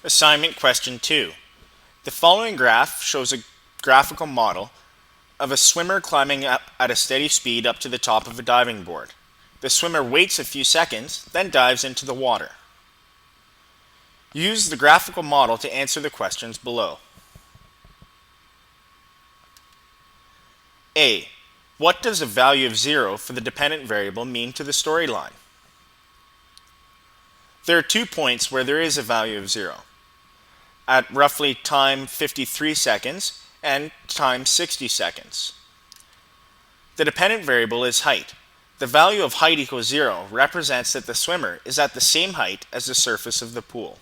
Assignment question 2. The following graph shows a graphical model of a swimmer climbing up at a steady speed up to the top of a diving board. The swimmer waits a few seconds, then dives into the water. Use the graphical model to answer the questions below. A. What does a value of 0 for the dependent variable mean to the storyline? There are 2 points where there is a value of 0. At roughly time 53 seconds and time 60 seconds. The dependent variable is height. The value of height equals 0 represents that the swimmer is at the same height as the surface of the pool,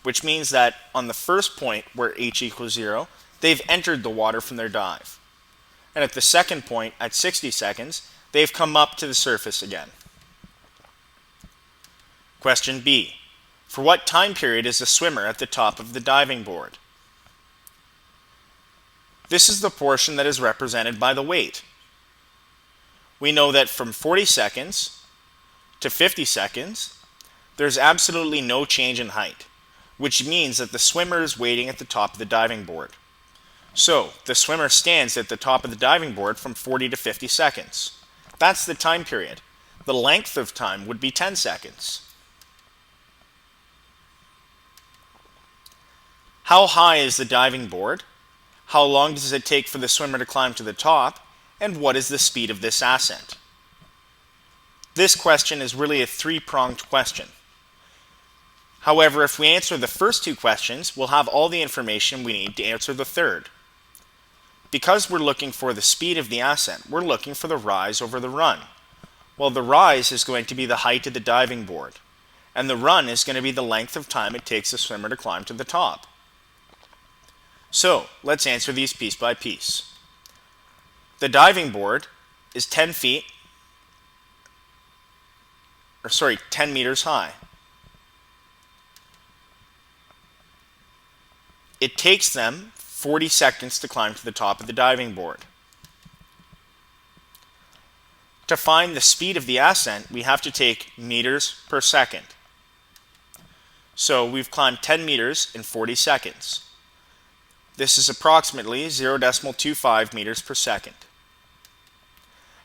which means that on the first point where h equals 0, they've entered the water from their dive. And at the second point, at 60 seconds, they've come up to the surface again. Question B. For what time period is the swimmer at the top of the diving board? This is the portion that is represented by the wait. We know that from 40 seconds to 50 seconds, there's absolutely no change in height, which means that the swimmer is waiting at the top of the diving board. So, the swimmer stands at the top of the diving board from 40 to 50 seconds. That's the time period. The length of time would be 10 seconds. How high is the diving board? How long does it take for the swimmer to climb to the top? And what is the speed of this ascent? This question is really a three-pronged question. However, if we answer the first two questions, we'll have all the information we need to answer the third. Because we're looking for the speed of the ascent, we're looking for the rise over the run. Well, the rise is going to be the height of the diving board, and the run is going to be the length of time it takes the swimmer to climb to the top. So, let's answer these piece by piece. The diving board is 10 meters high. It takes them 40 seconds to climb to the top of the diving board. To find the speed of the ascent, we have to take meters per second. So we've climbed 10 meters in 40 seconds. This is approximately 0.25 meters per second.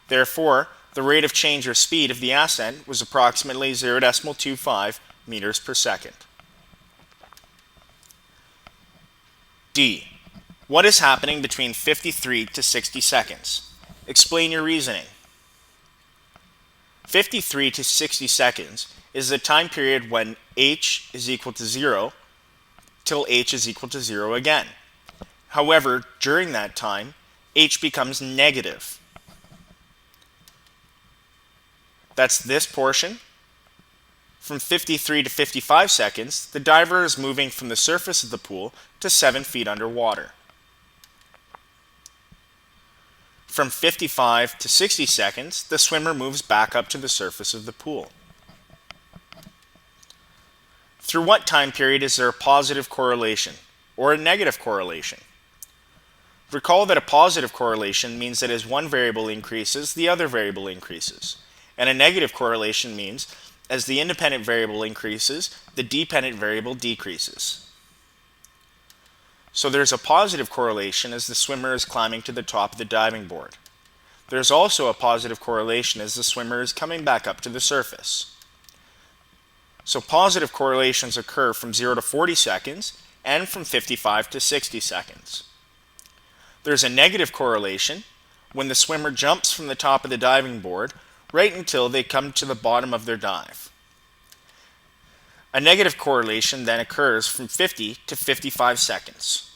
Therefore, the rate of change or speed of the ascent was approximately 0.25 meters per second. D. What is happening between 53 to 60 seconds? Explain your reasoning. 53 to 60 seconds is the time period when h is equal to 0 till h is equal to 0 again. However, during that time, h becomes negative. That's this portion. From 53 to 55 seconds, the diver is moving from the surface of the pool to 7 feet underwater. From 55 to 60 seconds, the swimmer moves back up to the surface of the pool. Through what time period is there a positive correlation or a negative correlation? Recall that a positive correlation means that as one variable increases, the other variable increases. And a negative correlation means as the independent variable increases, the dependent variable decreases. So there's a positive correlation as the swimmer is climbing to the top of the diving board. There's also a positive correlation as the swimmer is coming back up to the surface. So positive correlations occur from 0 to 40 seconds and from 55 to 60 seconds. There's a negative correlation when the swimmer jumps from the top of the diving board right until they come to the bottom of their dive. A negative correlation then occurs from 50 to 55 seconds.